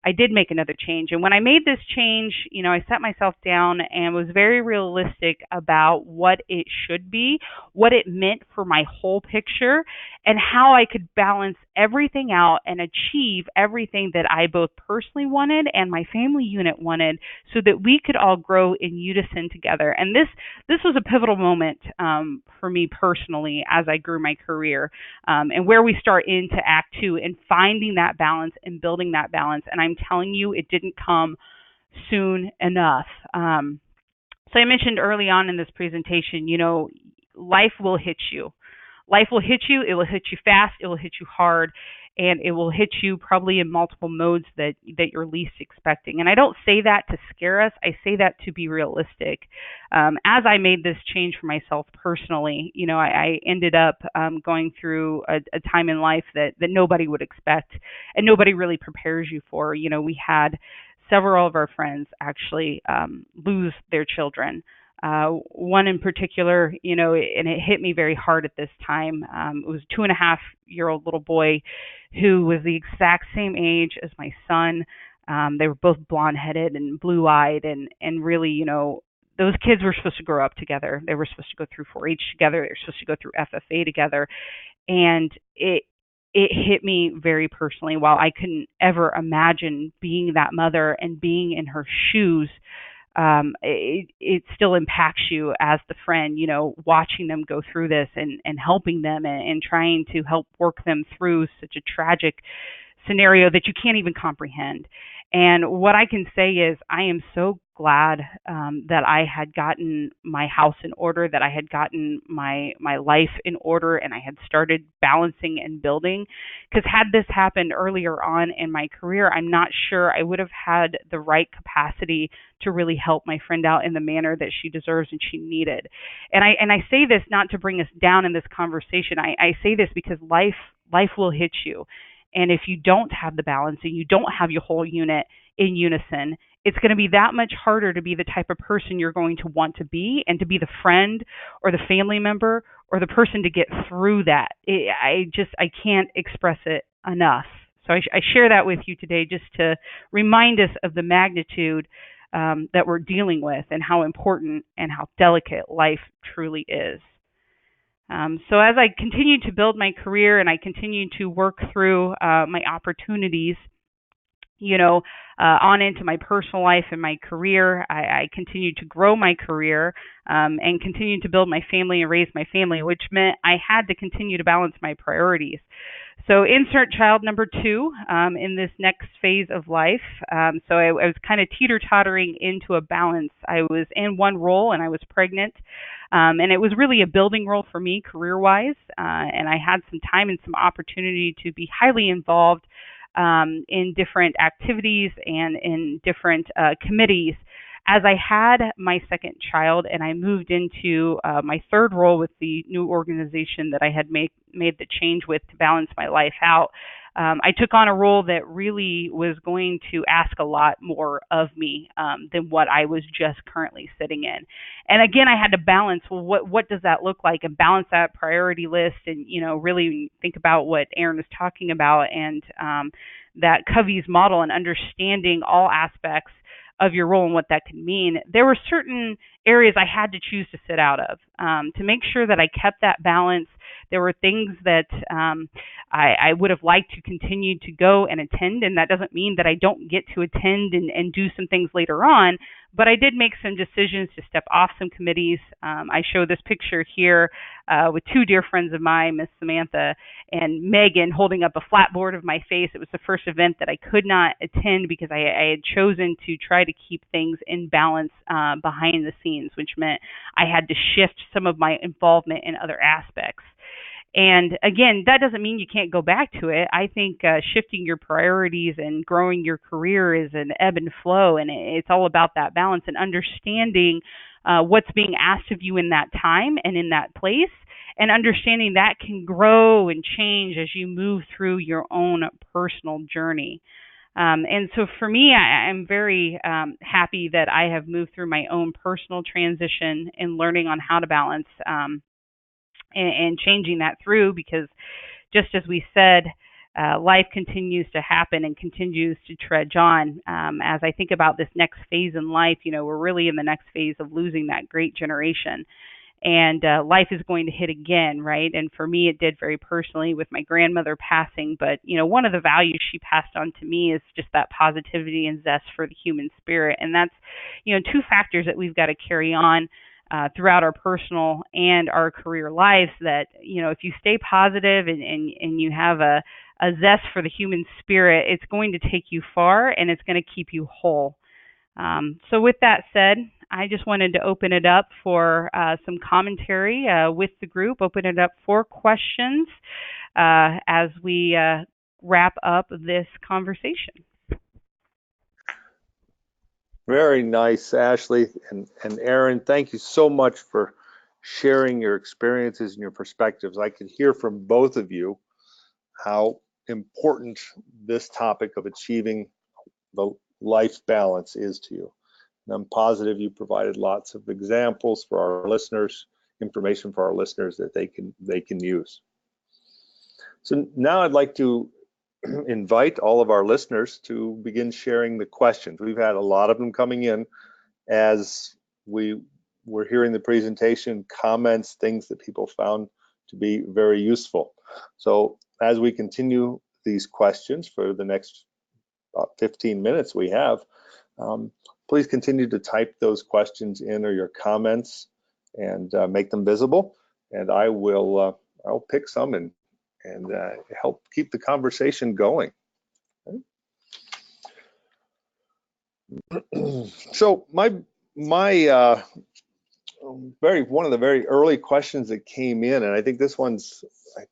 I did make another change. And when I made this change, I sat myself down and was very realistic about what it should be, what it meant for my whole picture, and how I could balance everything out and achieve everything that I both personally wanted and my family unit wanted, so that we could all grow in unison together. And this was a pivotal moment for me personally as I grew my career, and where we start into Act Two and finding that balance and building that balance. And I'm telling you, it didn't come soon enough. So I mentioned early on in this presentation, life will hit you. Life will hit you. It will hit you fast. It will hit you hard. And it will hit you probably in multiple modes that you're least expecting. And I don't say that to scare us. I say that to be realistic. As I made this change for myself personally, I ended up going through a time in life that nobody would expect and nobody really prepares you for. We had several of our friends actually lose their children. One in particular, and it hit me very hard at this time. It was a 2.5-year-old little boy who was the exact same age as my son. They were both blonde-headed and blue-eyed, and really, those kids were supposed to grow up together. They were supposed to go through 4-H together. They were supposed to go through FFA together, and it hit me very personally. While I couldn't ever imagine being that mother and being in her shoes, it still impacts you as the friend, watching them go through this and helping them and trying to help work them through such a tragic scenario that you can't even comprehend. And what I can say is I am so glad that I had gotten my house in order, that I had gotten my life in order, and I had started balancing and building. Because had this happened earlier on in my career, I'm not sure I would have had the right capacity to really help my friend out in the manner that she deserves and she needed. And I say this not to bring us down in this conversation. I say this because life will hit you. And if you don't have the balance and you don't have your whole unit in unison, it's going to be that much harder to be the type of person you're going to want to be, and to be the friend or the family member or the person to get through that. I can't express it enough. So I share that with you today just to remind us of the magnitude that we're dealing with and how important and how delicate life truly is. So as I continue to build my career and I continue to work through my opportunities, on into my personal life and my career, I continued to grow my career and continue to build my family and raise my family, which meant I had to continue to balance my priorities. So insert child number 2 in this next phase of life. So I was kind of teeter-tottering into a balance. I was in one role and I was pregnant. And it was really a building role for me career-wise. And I had some time and some opportunity to be highly involved in different activities and in different committees. As I had my second child and I moved into my third role with the new organization that I had made the change with to balance my life out, I took on a role that really was going to ask a lot more of me than what I was just currently sitting in. And again, I had to balance, well, what does that look like, and balance that priority list, and really think about what Aaron was talking about, and that Covey's model, and understanding all aspects of your role and what that can mean. There were certain areas I had to choose to sit out of to make sure that I kept that balance. There were things that I would have liked to continue to go and attend, and that doesn't mean that I don't get to attend and do some things later on, but I did make some decisions to step off some committees. I show this picture here with two dear friends of mine, Miss Samantha and Megan, holding up a flat board of my face. It was the first event that I could not attend because I had chosen to try to keep things in balance behind the scenes, which meant I had to shift some of my involvement in other aspects. And again, that doesn't mean you can't go back to it. I think shifting your priorities and growing your career is an ebb and flow, and it's all about that balance and understanding what's being asked of you in that time and in that place, and understanding that can grow and change as you move through your own personal journey. And so for me, I'm very happy that I have moved through my own personal transition and learning on how to balance and changing that through, because just as we said, life continues to happen and continues to trudge on. As I think about this next phase in life, we're really in the next phase of losing that great generation. And life is going to hit again, right? And for me, it did very personally with my grandmother passing. But, one of the values she passed on to me is just that positivity and zest for the human spirit. And that's, two factors that we've got to carry on throughout our personal and our career lives, that, if you stay positive and you have a zest for the human spirit, it's going to take you far and it's going to keep you whole. So with that said, I just wanted to open it up for some commentary with the group, open it up for questions as we wrap up this conversation. Very nice, Ashley and Aaron. Thank you so much for sharing your experiences and your perspectives. I could hear from both of you how important this topic of achieving the life balance is to you. And I'm positive you provided lots of examples for our listeners, information for our listeners that they can use. So now I'd like to invite all of our listeners to begin sharing the questions. We've had a lot of them coming in as we were hearing the presentation, comments, things that people found to be very useful. So as we continue these questions for the next about 15 minutes we have, please continue to type those questions in, or your comments, and make them visible. And I'll pick some and help keep the conversation going. Okay. So one of the very early questions that came in, and I think this one's I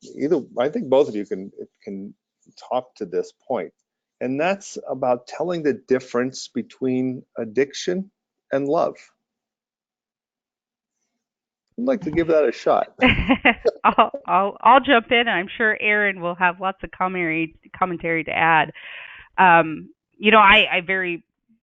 think both of you can talk to this point, and that's about telling the difference between addiction and love. I'd like to give that a shot. I'll jump in, and I'm sure Aaron will have lots of commentary to add. I very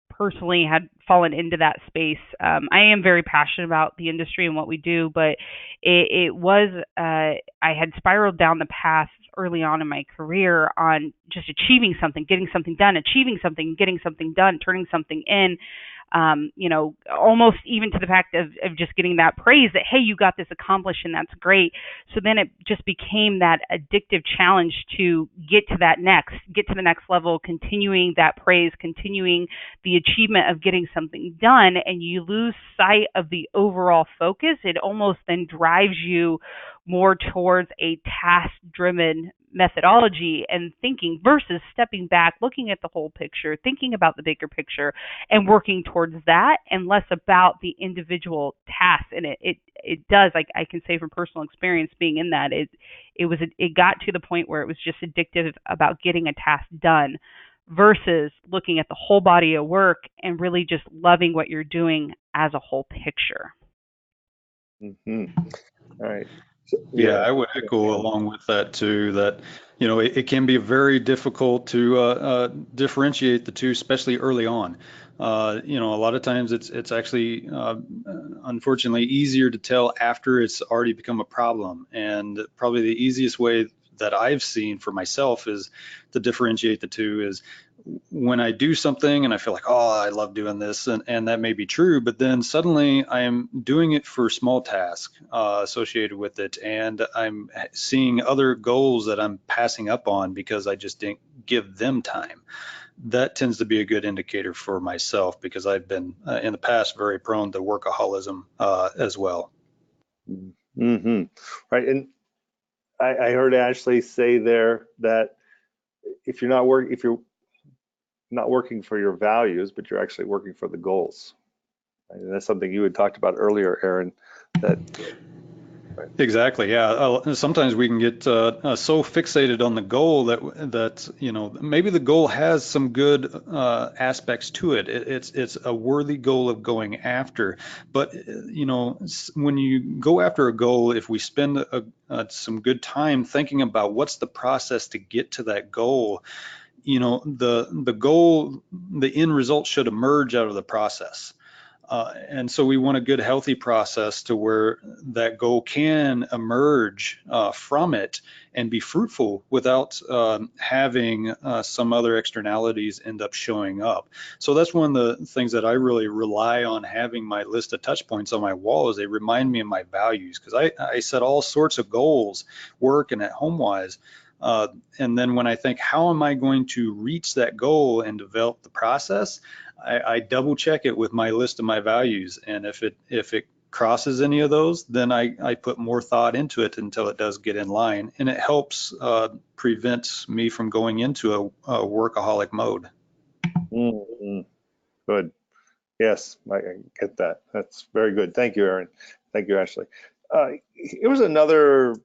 personally had fallen into that space. I am very passionate about the industry and what we do, but it was I had spiraled down the path early on in my career on just achieving something, getting something done, achieving something, getting something done, turning something in. Almost even to the fact of just getting that praise that, hey, you got this accomplished, and that's great. So then it just became that addictive challenge to get to the next level, continuing that praise, continuing the achievement of getting something done, and you lose sight of the overall focus. It almost then drives you more towards a task-driven methodology and thinking versus stepping back, looking at the whole picture, thinking about the bigger picture, and working towards that, and less about the individual tasks. And it does, like I can say from personal experience being in that, it got to the point where it was just addictive about getting a task done versus looking at the whole body of work and really just loving what you're doing as a whole picture. Mm-hmm. All right. Yeah, I would echo along with that too, that, it can be very difficult to differentiate the two, especially early on. A lot of times it's actually, unfortunately, easier to tell after it's already become a problem. And probably the easiest way that I've seen for myself is to differentiate the two is when I do something and I feel like, oh, I love doing this, and that may be true, but then suddenly I am doing it for small tasks associated with it, and I'm seeing other goals that I'm passing up on because I just didn't give them time. That tends to be a good indicator for myself because I've been in the past very prone to workaholism as well. Mm-hmm. Right. And I heard Ashley say there that if you're not working for your values, but you're actually working for the goals. Right? And that's something you had talked about earlier, Aaron. That right. Exactly. Yeah. Sometimes we can get so fixated on the goal that maybe the goal has some good aspects to it. It's a worthy goal of going after. But when you go after a goal, if we spend some good time thinking about what's the process to get to that goal, the goal, the end result should emerge out of the process. And so we want a good, healthy process to where that goal can emerge from it and be fruitful without having some other externalities end up showing up. So that's one of the things that I really rely on, having my list of touch points on my wall, is they remind me of my values, because I set all sorts of goals, work and at home wise. And then when I think, how am I going to reach that goal and develop the process, I double check it with my list of my values, and if it crosses any of those, then I put more thought into it until it does get in line, and it helps prevent me from going into a workaholic mode. Mm-hmm. Good. Yes, I get that. That's very good. Thank you, Aaron. Thank you, Ashley. Here was another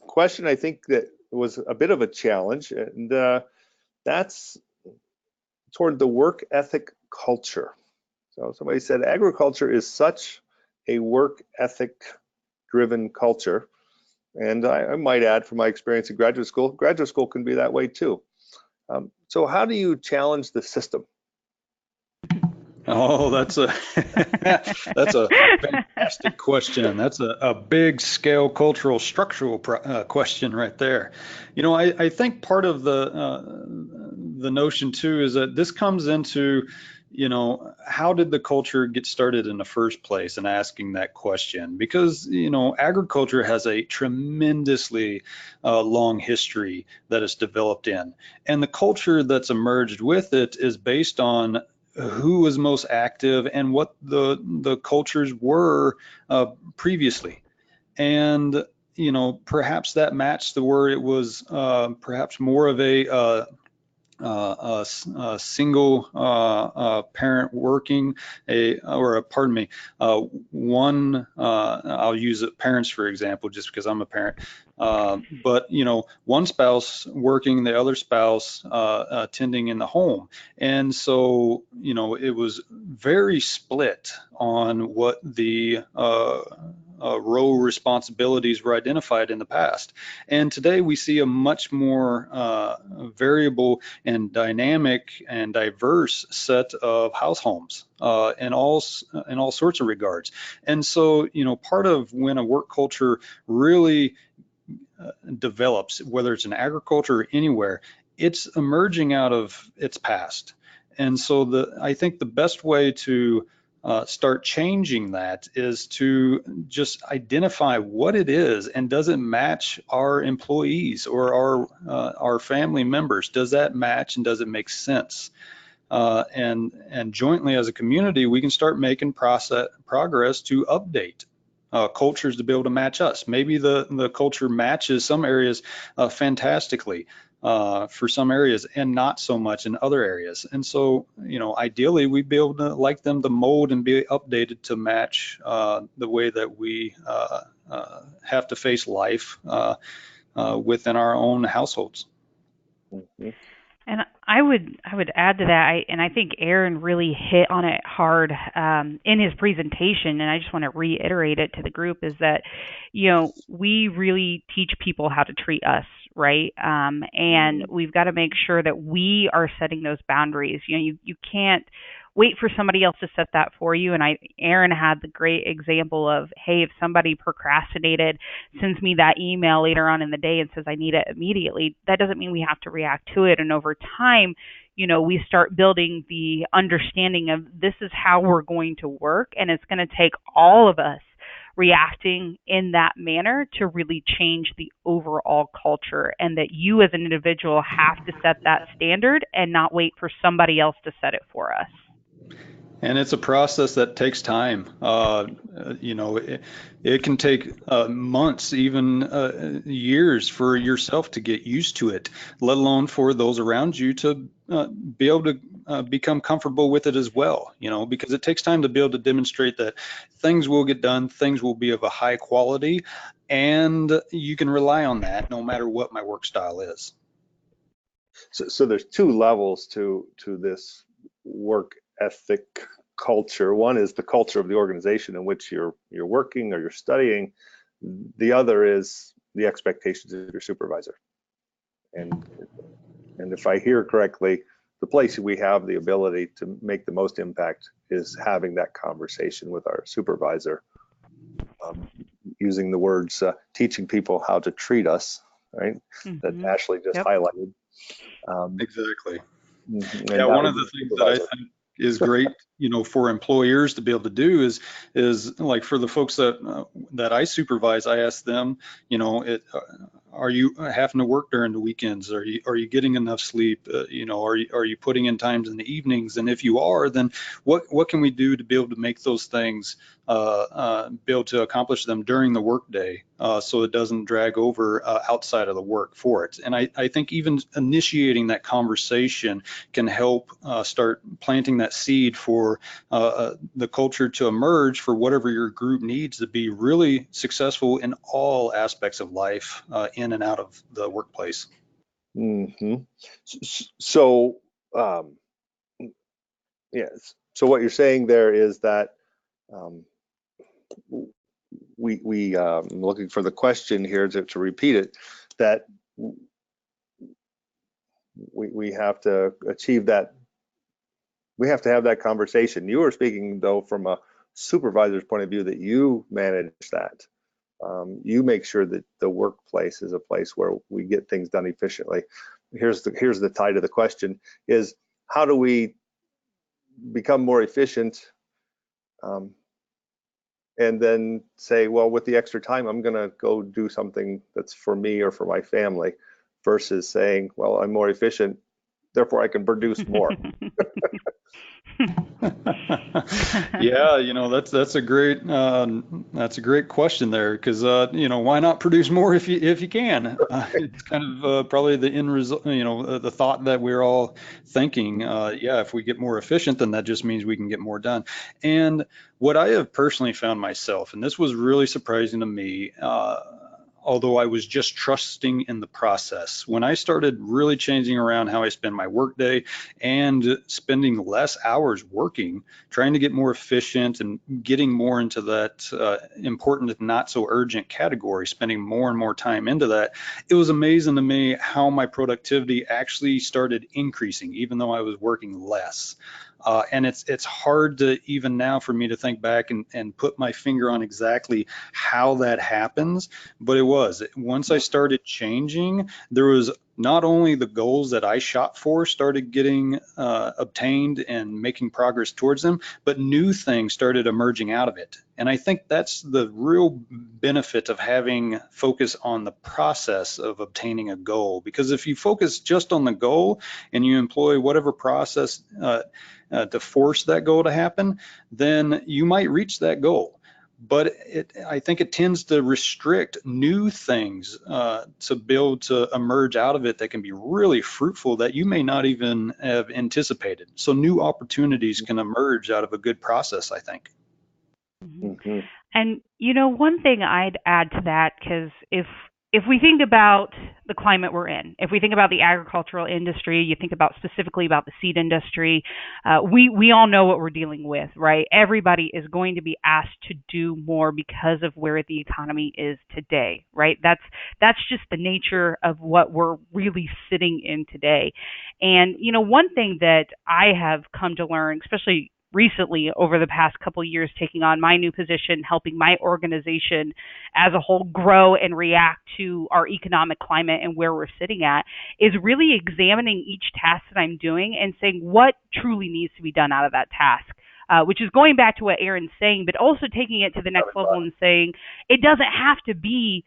question I think that was a bit of a challenge, and that's toward the work ethic culture. So somebody said agriculture is such a work ethic driven culture. And I might add, from my experience in graduate school can be that way too. So how do you challenge the system? Oh, that's a that's a fantastic question. That's a big scale cultural structural question right there. I think part of the notion too is that this comes into, how did the culture get started in the first place, and asking that question, because agriculture has a tremendously long history that it's developed in, and the culture that's emerged with it is based on who was most active and what the cultures were previously. And perhaps that matched the word. It was perhaps more of a single parent working, one, I'll use parents for example, just because I'm a parent, but one spouse working, the other spouse tending in the home. And so it was very split on what the role responsibilities were identified in the past. And today we see a much more variable and dynamic and diverse set of house homes in all sorts of regards. And so part of when a work culture really develops, whether it's in agriculture or anywhere, it's emerging out of its past. And so I think the best way to start changing that is to just identify what it is, and does it match our employees or our family members? Does that match, and does it make sense? And jointly as a community, we can start making progress to update cultures to be able to match us. Maybe the culture matches some areas fantastically for some areas, and not so much in other areas. And so, ideally, we'd be able to like them to mold and be updated to match the way that we have to face life within our own households. Mm-hmm. And I would add to that, I think Aaron really hit on it hard in his presentation, and I just want to reiterate it to the group is that, we really teach people how to treat us, right? And we've got to make sure that we are setting those boundaries. You can't wait for somebody else to set that for you. And Aaron had the great example of, hey, if somebody procrastinated, sends me that email later on in the day and says I need it immediately, that doesn't mean we have to react to it. And over time, we start building the understanding of this is how we're going to work, and it's going to take all of us reacting in that manner to really change the overall culture, and that you as an individual have to set that standard and not wait for somebody else to set it for us. And it's a process that takes time. It can take months, even years for yourself to get used to it, let alone for those around you to be able to become comfortable with it as well, because it takes time to be able to demonstrate that things will get done, things will be of a high quality, and you can rely on that no matter what my work style is. So there's two levels to this work ethic culture. One is the culture of the organization in which you're working or you're studying. The other is the expectations of your supervisor. And if I hear correctly, the place we have the ability to make the most impact is having that conversation with our supervisor, using the words teaching people how to treat us, right? That Ashley just highlighted. Exactly. Yeah, one of the things that I think is great, for employers to be able to do is like for the folks that I supervise, I ask them, are you having to work during the weekends? Are you getting enough sleep? Are you putting in times in the evenings? And if you are, then what can we do to be able to make those things be able to accomplish them during the workday, so it doesn't drag over outside of the work for it. And I think even initiating that conversation can help start planting that seed for the culture to emerge for whatever your group needs to be really successful in all aspects of life, in and out of the workplace. So, yes. So what you're saying there is that I'm looking for the question here to repeat it, that we have to achieve that. We have to have that conversation. You were speaking though from a supervisor's point of view, that you manage that. You make sure that the workplace is a place where we get things done efficiently. Here's the tie to the question is, how do we become more efficient, and then say, well, with the extra time, I'm going to go do something that's for me or for my family, versus saying, well, I'm more efficient, therefore I can produce more. Yeah, that's a great question there, because why not produce more if you can? It's kind of probably the end result, the thought that we're all thinking. Yeah, if we get more efficient, then that just means we can get more done. And what I have personally found myself, and this was really surprising to me, although I was just trusting in the process. When I started really changing around how I spend my workday and spending less hours working, trying to get more efficient and getting more into that important and not so urgent category, spending more and more time into that, it was amazing to me how my productivity actually started increasing, even though I was working less. And it's hard to even now for me to think back and put my finger on exactly how that happens, but it was. Once I started changing, there was not only the goals that I shot for started getting obtained and making progress towards them, but new things started emerging out of it. And I think that's the real benefit of having focus on the process of obtaining a goal. Because if you focus just on the goal and you employ whatever process to force that goal to happen, then you might reach that goal. But I think it tends to restrict new things to be able to emerge out of it that can be really fruitful that you may not even have anticipated. So new opportunities can emerge out of a good process, I think. And one thing I'd add to that, because if if we think about the climate we're in, if we think about the agricultural industry, you think about specifically about the seed industry, we all know what we're dealing with, right? Everybody is going to be asked to do more because of where the economy is today, right? That's just the nature of what we're really sitting in today. And one thing that I have come to learn, especially recently over the past couple of years, taking on my new position, helping my organization as a whole grow and react to our economic climate and where we're sitting at, is really examining each task that I'm doing and saying what truly needs to be done out of that task. Which is going back to what Aaron's saying, but also taking it to the next level and saying it doesn't have to be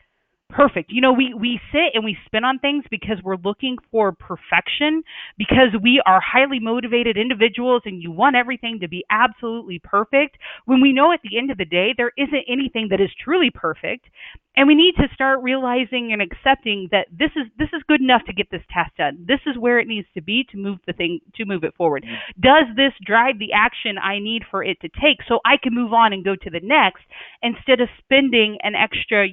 perfect. We sit and we spin on things because we're looking for perfection, because we are highly motivated individuals and you want everything to be absolutely perfect, when we know at the end of the day there isn't anything that is truly perfect. And we need to start realizing and accepting that this is good enough to get this task done. This is where it needs to be to move it forward. Does this drive the action I need for it to take so I can move on and go to the next, instead of spending an extra,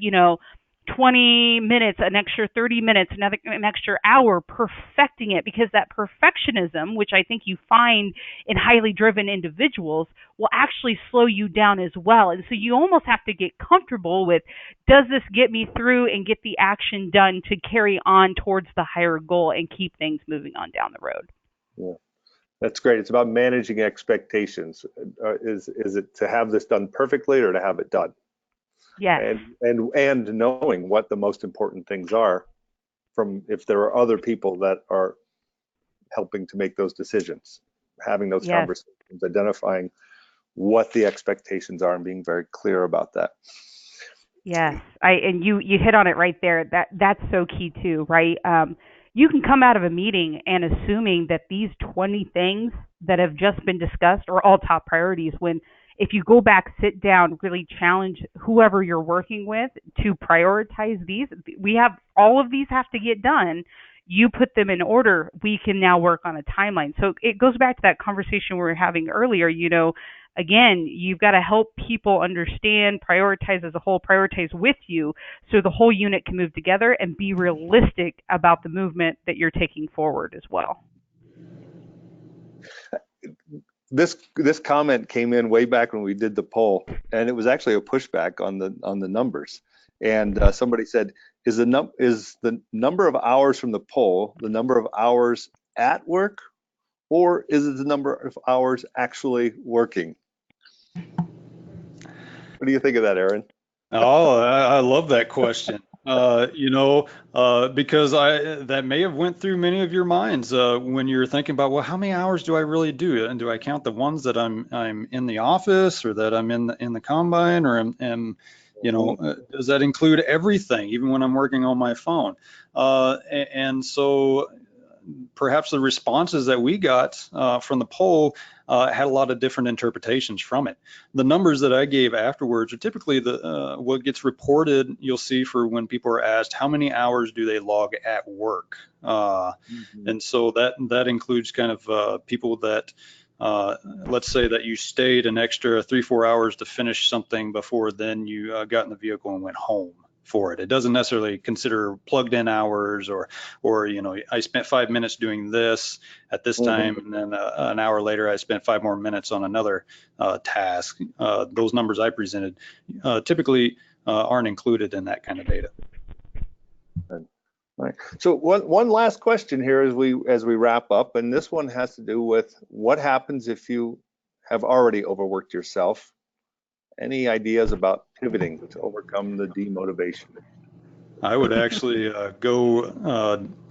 20 minutes, an extra 30 minutes, an extra hour perfecting it, because that perfectionism, which I think you find in highly driven individuals, will actually slow you down as well. And so you almost have to get comfortable with, does this get me through and get the action done to carry on towards the higher goal and keep things moving on down the road? Yeah, that's great. It's about managing expectations. Is it to have this done perfectly or to have it done? Yes. And knowing what the most important things are, from if there are other people that are helping to make those decisions, having those Yes. conversations, identifying what the expectations are and being very clear about that. Yes, and you hit on it right there. That's so key too, right? You can come out of a meeting and assuming that these 20 things that have just been discussed are all top priorities, when if you go back, sit down, really challenge whoever you're working with to prioritize these. We have all of these have to get done. You put them in order. We can now work on a timeline. So it goes back to that conversation we were having earlier. Again, you've got to help people understand, prioritize as a whole, prioritize with you, so the whole unit can move together and be realistic about the movement that you're taking forward as well. This comment came in way back when we did the poll, and it was actually a pushback on the numbers. And somebody said, is the number of hours from the poll the number of hours at work, or is it the number of hours actually working? What do you think of that, Aaron? Oh, I love that question. Because that may have went through many of your minds when you're thinking about, well, how many hours do I really do? And do I count the ones that I'm in the office, or that I'm in the combine, or does that include everything, even when I'm working on my phone? And so perhaps the responses that we got from the poll had a lot of different interpretations from it. The numbers that I gave afterwards are typically what gets reported. You'll see for when people are asked how many hours do they log at work, and so that includes kind of people that let's say that you stayed an extra 3-4 hours to finish something before then you got in the vehicle and went home for it. It doesn't necessarily consider plugged in hours, or I spent 5 minutes doing this at this time, and then an hour later I spent 5 more minutes on another task. Those numbers I presented typically aren't included in that kind of data. All right. So one last question here as we wrap up, and this one has to do with what happens if you have already overworked yourself. Any ideas about pivoting to overcome the demotivation? I would actually go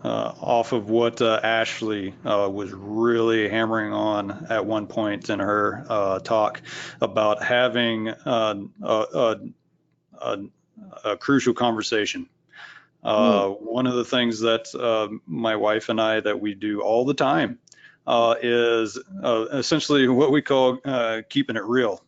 off of what Ashley was really hammering on at one point in her talk about having a crucial conversation. One of the things that my wife and I that we do all the time is essentially what we call keeping it real,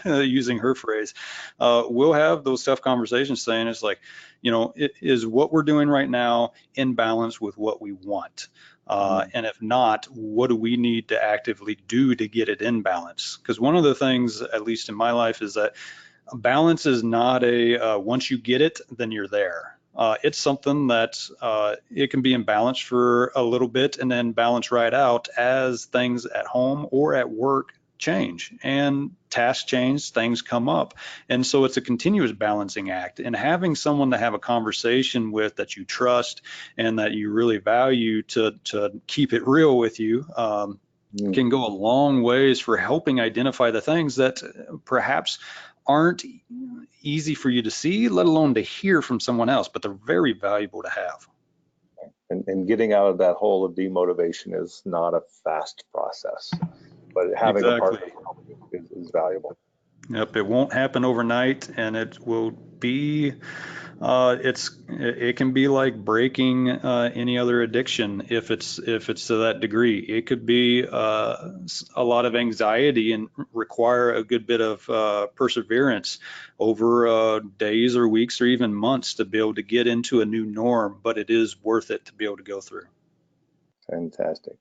using her phrase. We'll have those tough conversations saying, it's like, is what we're doing right now in balance with what we want? And if not, what do we need to actively do to get it in balance? Because one of the things, at least in my life, is that balance is not once you get it, then you're there. it's something that it can be imbalanced for a little bit and then balance right out as things at home or at work change and tasks change, things come up. And so it's a continuous balancing act, and having someone to have a conversation with that you trust and that you really value to keep it real with you can go a long ways for helping identify the things that perhaps aren't easy for you to see, let alone to hear from someone else, but they're very valuable to have. And getting out of that hole of demotivation is not a fast process, but having a partner is valuable. Yep, it won't happen overnight, and it will be it can be like breaking any other addiction if it's to that degree. It could be a lot of anxiety and require a good bit of perseverance over days or weeks or even months to be able to get into a new norm, but it is worth it to be able to go through. Fantastic.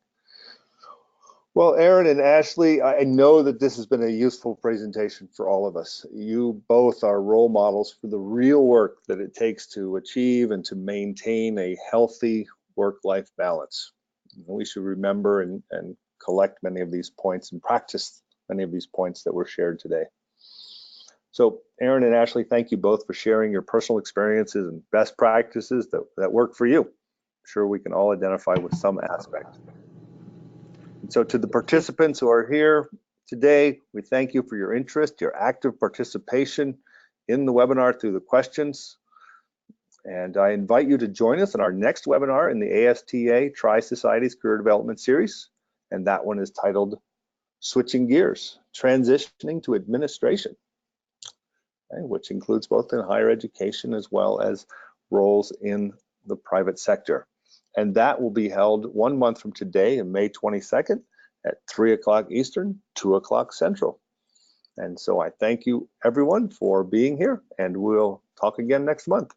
Well, Aaron and Ashley, I know that this has been a useful presentation for all of us. You both are role models for the real work that it takes to achieve and to maintain a healthy work-life balance. We should remember and collect many of these points and practice many of these points that were shared today. So Aaron and Ashley, thank you both for sharing your personal experiences and best practices that work for you. I'm sure we can all identify with some aspect. And so to the participants who are here today, we thank you for your interest, your active participation in the webinar through the questions. And I invite you to join us in our next webinar in the ASTA Tri-Societies Career Development Series. And that one is titled Switching Gears, Transitioning to Administration, which includes both in higher education as well as roles in the private sector. And that will be held 1 month from today, on May 22nd at 3 o'clock Eastern, 2 o'clock Central. And so I thank you everyone for being here, and we'll talk again next month.